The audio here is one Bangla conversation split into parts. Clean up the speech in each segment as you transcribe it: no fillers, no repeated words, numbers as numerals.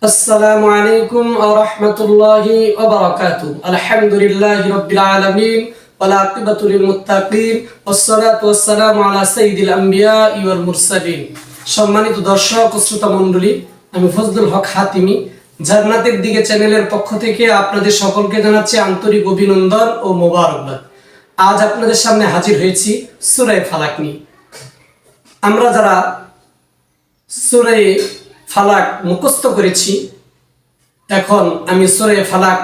السلام عليكم ورحمة الله وبركاته. الحمد لله رب العالمين والعاقبة للمتقين والصلاة والسلام على سيد الأنبياء والمرسلين. সম্মানিত দর্শক ও শ্রোতা মণ্ডলী, আমি ফজলুল হক হাতিমি জান্নাতের দিকে চ্যানেলের পক্ষ থেকে আপনাদের সকলকে জানাচ্ছি আন্তরিক অভিনন্দন ও মোবারকবাদ। আজ আপনাদের সামনে হাজির হয়েছি সূরা ফালাক নিয়ে। আমরা যারা সূরা ফালাক মুখস্থ করেছি, এখন আমি সূরা ফালাক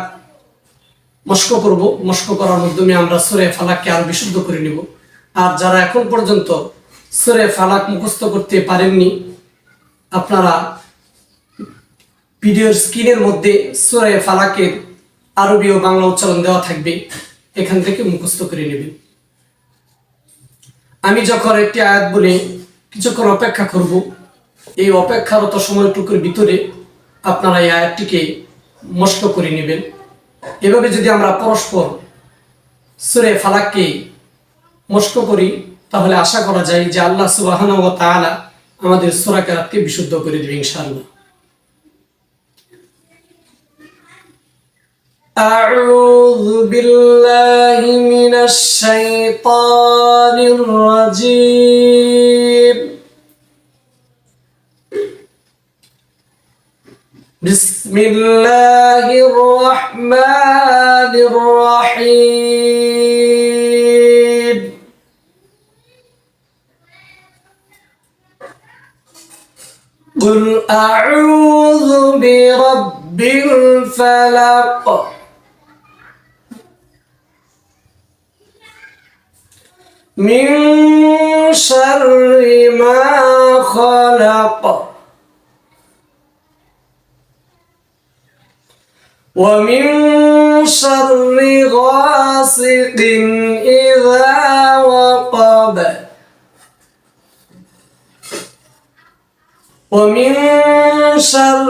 মস্ক করব। মস্ক করার মাধ্যমে আমরা সূরা ফালাককে আরো বিশুদ্ধ করে নেব। আর যারা এখন পর্যন্ত সূরা ফালাক মুখস্থ করতে পারেননি, আপনারা ভিডিওর স্ক্রিনের মধ্যে সূরা ফালাকের আরবি ও বাংলা উচ্চারণ দেওয়া থাকবে, এখান থেকে মুখস্থ করে নেবেন। আমি যখন একটি আয়াত বলে কিছুক্ষণ অপেক্ষা করব, এই অপেক্ষারত সময়টুকুর ভিতরে আপনারা এই আয়াতটিকে মস্ক করে নেবেন। এভাবে যদি আমরা পরস্পর সূরা ফালাককে মস্ক করি, তাহলে আশা করা যায় যে আল্লাহ সুবহানাহু ওয়া তাআলা আমাদের সূরা কেরাতকে বিশুদ্ধ করে দেবে ইনশাআল্লাহ। আউযু বিল্লাহি মিনাশ শাইতানির রাজীম। বিসমিল্লাহির রহমানির রহিম। কুল আউযু বিরাব্বিল ফালাক মিন শাররি মা খালাক ومن شر غاسق إذا وقب ومن شر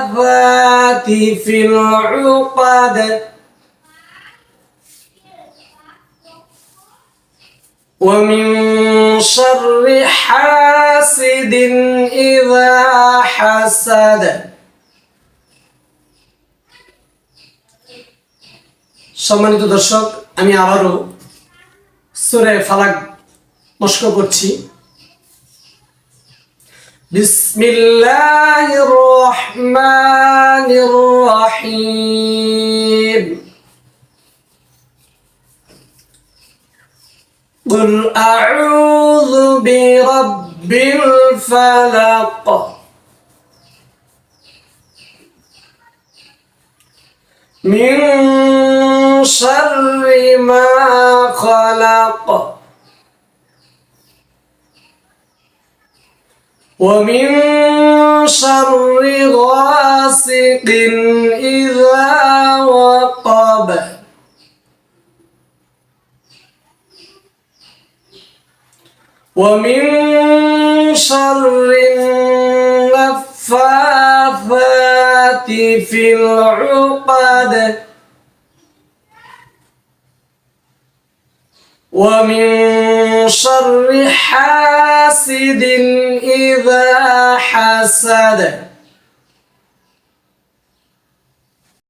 النفاثات في العقد ومن شر حاسد إذا حسد। সম্মানিত দর্শক, আমি আবারও সূরা ফালাক মস্ক করছি। বিসমিল্লাহির রহমানির রহিম। কুল আউযু বিরাব্বিল ফালাক মিন শাররি মা খালাক ومن شر غاسق إذا وقب ومن شر النفاثات في العقد ومن شر حاسد إذا حسد।